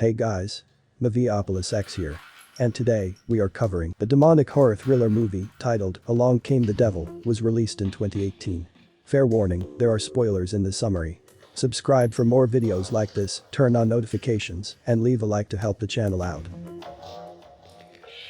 Hey guys. Movieopolis X here. And today, we are covering the demonic horror thriller movie titled Along Came the Devil was released in 2018. Fair warning, there are spoilers in the summary. Subscribe for more videos like this, turn on notifications, and leave a like to help the channel out.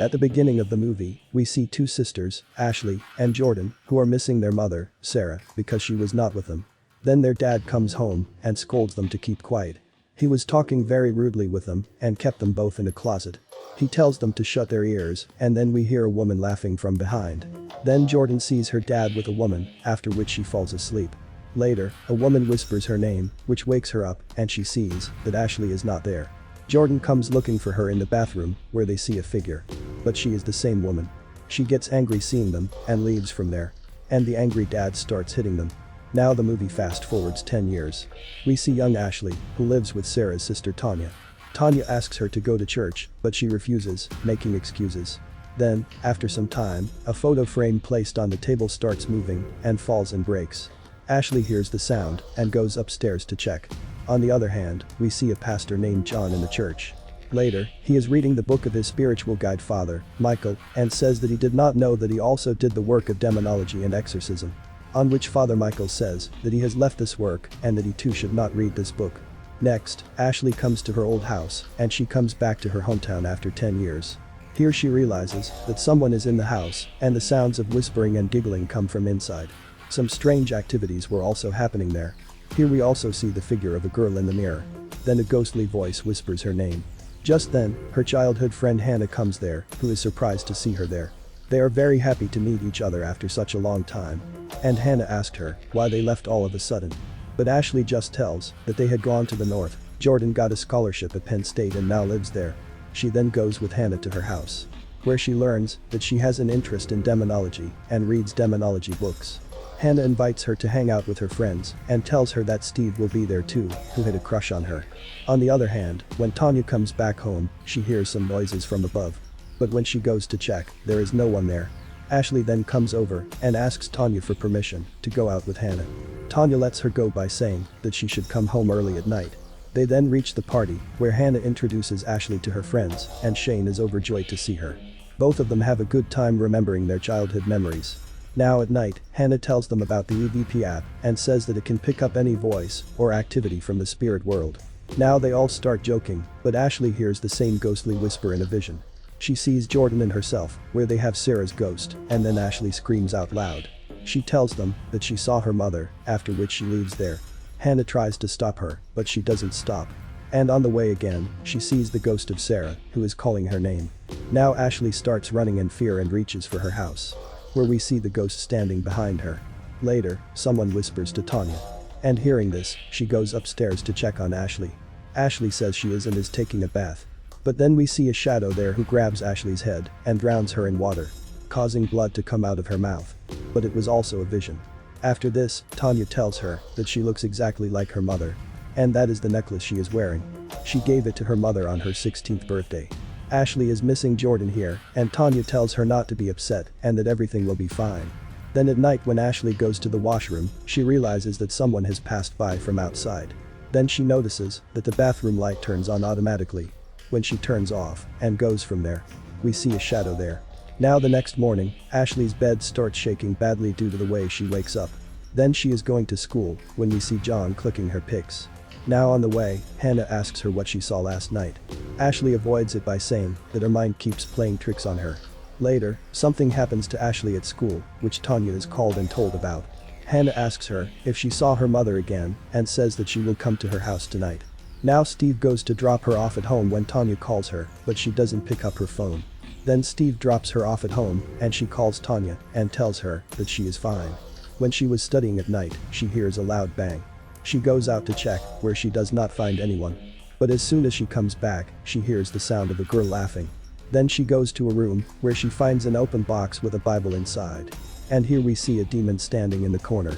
At the beginning of the movie, we see two sisters, Ashley and Jordan, who are missing their mother, Sarah, because she was not with them. Then their dad comes home and scolds them to keep quiet. He was talking very rudely with them and kept them both in a closet. He tells them to shut their ears, and then we hear a woman laughing from behind. Then Jordan sees her dad with a woman, after which she falls asleep. Later, a woman whispers her name, which wakes her up, and she sees that Ashley is not there. Jordan comes looking for her in the bathroom, where they see a figure. But she is the same woman. She gets angry seeing them and leaves from there. And the angry dad starts hitting them. Now the movie fast forwards 10 years. We see young Ashley, who lives with Sarah's sister Tanya. Tanya asks her to go to church, but she refuses, making excuses. Then, after some time, a photo frame placed on the table starts moving and falls and breaks. Ashley hears the sound and goes upstairs to check. On the other hand, we see a pastor named John in the church. Later, he is reading the book of his spiritual guide father, Michael, and says that he did not know that he also did the work of demonology and exorcism. On which Father Michael says that he has left this work and that he too should not read this book. Next, Ashley comes to her old house and she comes back to her hometown after 10 years. Here she realizes that someone is in the house and the sounds of whispering and giggling come from inside. Some strange activities were also happening there. Here we also see the figure of a girl in the mirror. Then a ghostly voice whispers her name. Just then, her childhood friend Hannah comes there, who is surprised to see her there. They are very happy to meet each other after such a long time. And Hannah asked her why they left all of a sudden. But Ashley just tells that they had gone to the north. Jordan got a scholarship at Penn State and now lives there. She then goes with Hannah to her house, where she learns that she has an interest in demonology and reads demonology books. Hannah invites her to hang out with her friends and tells her that Steve will be there too, who had a crush on her. On the other hand, when Tanya comes back home, she hears some noises from above. But when she goes to check, there is no one there. Ashley then comes over and asks Tanya for permission to go out with Hannah. Tanya lets her go by saying that she should come home early at night. They then reach the party, where Hannah introduces Ashley to her friends, and Shane is overjoyed to see her. Both of them have a good time remembering their childhood memories. Now at night, Hannah tells them about the EVP app and says that it can pick up any voice or activity from the spirit world. Now they all start joking, but Ashley hears the same ghostly whisper in a vision. She sees Jordan and herself, where they have Sarah's ghost, and then Ashley screams out loud. She tells them that she saw her mother, after which she leaves there. Hannah tries to stop her, but she doesn't stop. And on the way again, she sees the ghost of Sarah, who is calling her name. Now Ashley starts running in fear and reaches for her house, where we see the ghost standing behind her. Later, someone whispers to Tanya. And hearing this, she goes upstairs to check on Ashley. Ashley says she is and is taking a bath. But then we see a shadow there who grabs Ashley's head and drowns her in water, causing blood to come out of her mouth. But it was also a vision. After this, Tanya tells her that she looks exactly like her mother. And that is the necklace she is wearing. She gave it to her mother on her 16th birthday. Ashley is missing Jordan here, and Tanya tells her not to be upset and that everything will be fine. Then at night when Ashley goes to the washroom, she realizes that someone has passed by from outside. Then she notices that the bathroom light turns on automatically. When she turns off and goes from there, we see a shadow there. Now the next morning, Ashley's bed starts shaking badly due to the way she wakes up. Then she is going to school when we see John clicking her pics. Now on the way, Hannah asks her what she saw last night. Ashley avoids it by saying that her mind keeps playing tricks on her. Later, something happens to Ashley at school, which Tanya is called and told about. Hannah asks her if she saw her mother again and says that she will come to her house tonight. Now Steve goes to drop her off at home when Tanya calls her, but she doesn't pick up her phone. Then Steve drops her off at home and she calls Tanya and tells her that she is fine. When she was studying at night, she hears a loud bang. She goes out to check, where she does not find anyone. But as soon as she comes back, she hears the sound of a girl laughing. Then she goes to a room where she finds an open box with a Bible inside. And here we see a demon standing in the corner.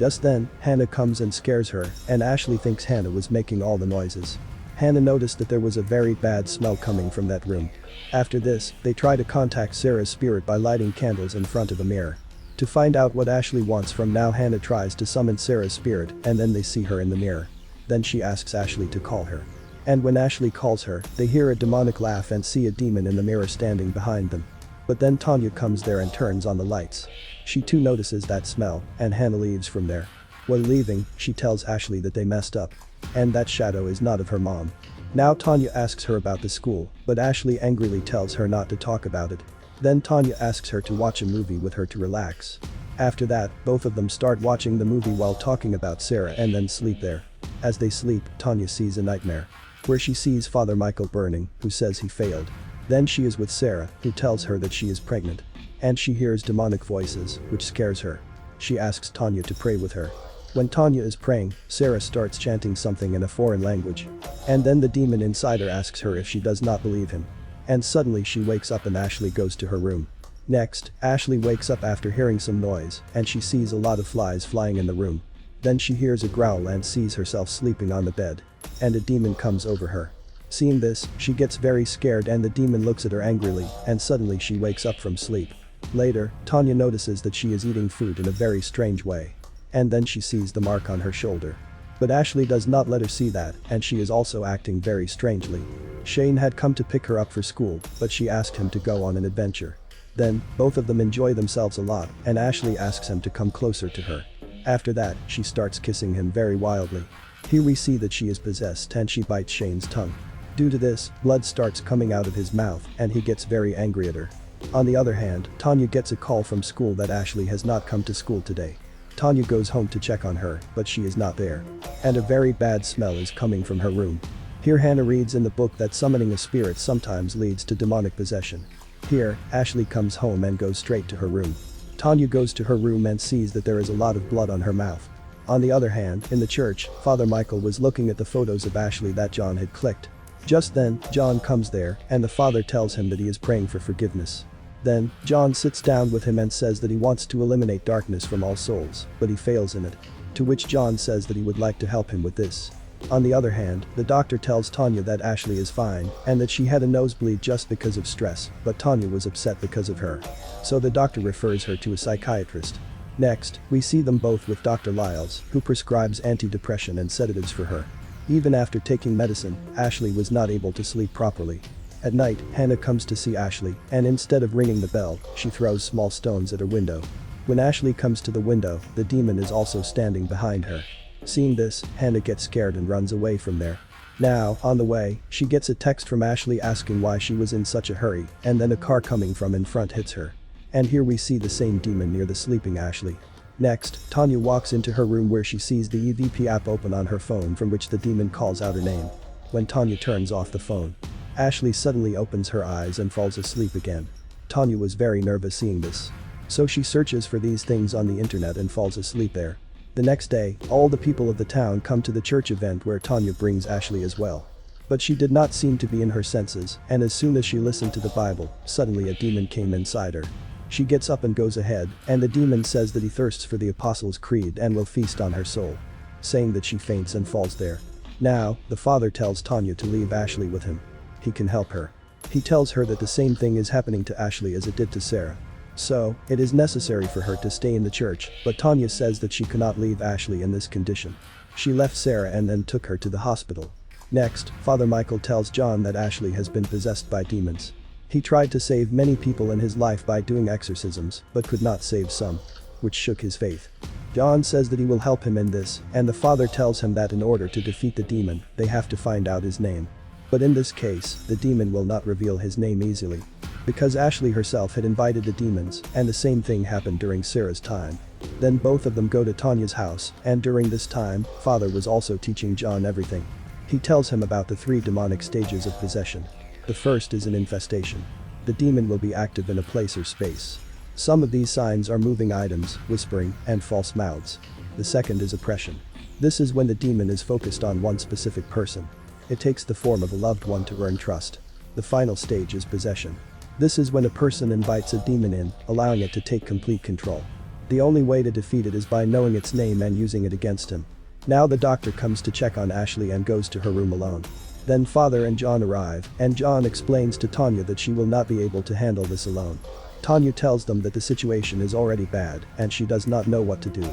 Just then, Hannah comes and scares her, and Ashley thinks Hannah was making all the noises. Hannah noticed that there was a very bad smell coming from that room. After this, they try to contact Sarah's spirit by lighting candles in front of a mirror. To find out what Ashley wants from now, Hannah tries to summon Sarah's spirit and then they see her in the mirror. Then she asks Ashley to call her. And when Ashley calls her, they hear a demonic laugh and see a demon in the mirror standing behind them. But then Tanya comes there and turns on the lights. She too notices that smell, and Hannah leaves from there. While leaving, she tells Ashley that they messed up. And that shadow is not of her mom. Now Tanya asks her about the school, but Ashley angrily tells her not to talk about it. Then Tanya asks her to watch a movie with her to relax. After that, both of them start watching the movie while talking about Sarah and then sleep there. As they sleep, Tanya sees a nightmare, where she sees Father Michael burning, who says he failed. Then she is with Sarah, who tells her that she is pregnant. And she hears demonic voices, which scares her. She asks Tanya to pray with her. When Tanya is praying, Sarah starts chanting something in a foreign language. And then the demon inside her asks her if she does not believe him. And suddenly she wakes up and Ashley goes to her room. Next, Ashley wakes up after hearing some noise, and she sees a lot of flies flying in the room. Then she hears a growl and sees herself sleeping on the bed. And a demon comes over her. Seeing this, she gets very scared and the demon looks at her angrily, and suddenly she wakes up from sleep. Later, Tanya notices that she is eating food in a very strange way. And then she sees the mark on her shoulder. But Ashley does not let her see that, and she is also acting very strangely. Shane had come to pick her up for school, but she asked him to go on an adventure. Then, both of them enjoy themselves a lot, and Ashley asks him to come closer to her. After that, she starts kissing him very wildly. Here we see that she is possessed and she bites Shane's tongue. Due to this, blood starts coming out of his mouth and he gets very angry at her. On the other hand, Tanya gets a call from school that Ashley has not come to school today. Tanya goes home to check on her, but she is not there. And a very bad smell is coming from her room. Here Hannah reads in the book that summoning a spirit sometimes leads to demonic possession. Here, Ashley comes home and goes straight to her room. Tanya goes to her room and sees that there is a lot of blood on her mouth. On the other hand, in the church, Father Michael was looking at the photos of Ashley that John had clicked. Just then, John comes there, and the father tells him that he is praying for forgiveness. Then, John sits down with him and says that he wants to eliminate darkness from all souls, but he fails in it. To which John says that he would like to help him with this. On the other hand, the doctor tells Tanya that Ashley is fine, and that she had a nosebleed just because of stress, but Tanya was upset because of her. So the doctor refers her to a psychiatrist. Next, we see them both with Dr. Lyles, who prescribes antidepressant and sedatives for her. Even after taking medicine, Ashley was not able to sleep properly. At night, Hannah comes to see Ashley, and instead of ringing the bell, she throws small stones at her window. When Ashley comes to the window, the demon is also standing behind her. Seeing this, Hannah gets scared and runs away from there. Now, on the way, she gets a text from Ashley asking why she was in such a hurry, and then a car coming from in front hits her. And here we see the same demon near the sleeping Ashley. Next, Tanya walks into her room where she sees the EVP app open on her phone from which the demon calls out her name. When Tanya turns off the phone, Ashley suddenly opens her eyes and falls asleep again. Tanya was very nervous seeing this. So she searches for these things on the internet and falls asleep there. The next day, all the people of the town come to the church event where Tanya brings Ashley as well. But she did not seem to be in her senses, and as soon as she listened to the Bible, suddenly a demon came inside her. She gets up and goes ahead, and the demon says that he thirsts for the Apostles' Creed and will feast on her soul. Saying that she faints and falls there. Now, the father tells Tanya to leave Ashley with him. He can help her. He tells her that the same thing is happening to Ashley as it did to Sarah. So, it is necessary for her to stay in the church, but Tanya says that she cannot leave Ashley in this condition. She left Sarah and then took her to the hospital. Next, Father Michael tells John that Ashley has been possessed by demons. He tried to save many people in his life by doing exorcisms, but could not save some, which shook his faith. John says that he will help him in this, and the father tells him that in order to defeat the demon, they have to find out his name. But in this case, the demon will not reveal his name easily. Because Ashley herself had invited the demons, and the same thing happened during Sarah's time. Then both of them go to Tanya's house, and during this time, Father was also teaching John everything. He tells him about the 3 demonic stages of possession. The first is an infestation. The demon will be active in a place or space. Some of these signs are moving items, whispering, and false mouths. The second is oppression. This is when the demon is focused on one specific person. It takes the form of a loved one to earn trust. The final stage is possession. This is when a person invites a demon in, allowing it to take complete control. The only way to defeat it is by knowing its name and using it against him. Now the doctor comes to check on Ashley and goes to her room alone. Then Father and John arrive, and John explains to Tanya that she will not be able to handle this alone. Tanya tells them that the situation is already bad, and she does not know what to do.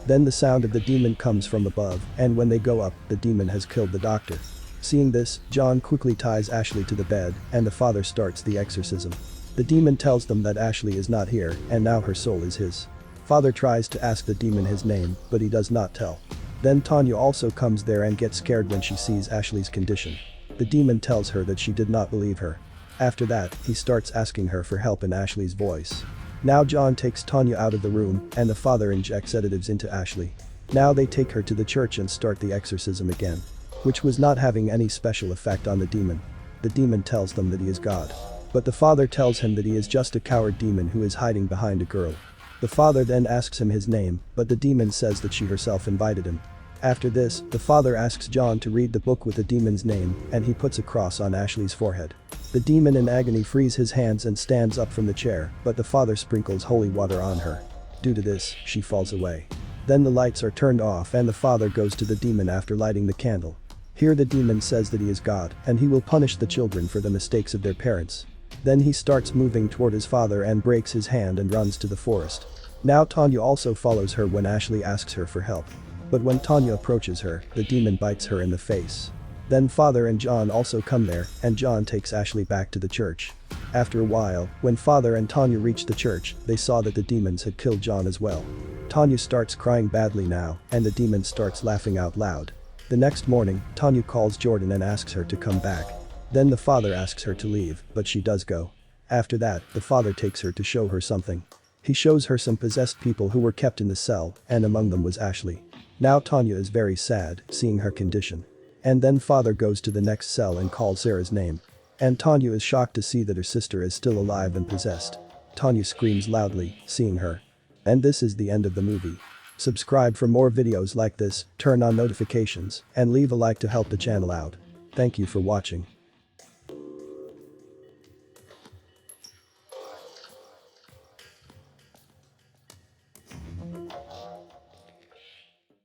Then the sound of the demon comes from above, and when they go up, the demon has killed the doctor. Seeing this, John quickly ties Ashley to the bed and the father starts the exorcism. The demon tells them that Ashley is not here and now her soul is his. Father tries to ask the demon his name, but he does not tell. Then Tanya also comes there and gets scared when she sees Ashley's condition. The demon tells her that she did not believe her. After that, he starts asking her for help in Ashley's voice. Now John takes Tanya out of the room and the father injects sedatives into Ashley. Now they take her to the church and start the exorcism again, which was not having any special effect on the demon. The demon tells them that he is God. But the father tells him that he is just a coward demon who is hiding behind a girl. The father then asks him his name, but the demon says that she herself invited him. After this, the father asks John to read the book with the demon's name and he puts a cross on Ashley's forehead. The demon in agony frees his hands and stands up from the chair, but the father sprinkles holy water on her. Due to this, she falls away. Then the lights are turned off and the father goes to the demon after lighting the candle. Here the demon says that he is God and he will punish the children for the mistakes of their parents. Then he starts moving toward his father and breaks his hand and runs to the forest. Now Tanya also follows her when Ashley asks her for help. But when Tanya approaches her, the demon bites her in the face. Then Father and John also come there and John takes Ashley back to the church. After a while, when Father and Tanya reached the church, they saw that the demons had killed John as well. Tanya starts crying badly now and the demon starts laughing out loud. The next morning, Tanya calls Jordan and asks her to come back. Then the father asks her to leave, but she does go. After that, the father takes her to show her something. He shows her some possessed people who were kept in the cell, and among them was Ashley. Now Tanya is very sad, seeing her condition. And then father goes to the next cell and calls Sarah's name. And Tanya is shocked to see that her sister is still alive and possessed. Tanya screams loudly, seeing her. And this is the end of the movie. Subscribe for more videos like this, turn on notifications, and leave a like to help the channel out. Thank you for watching.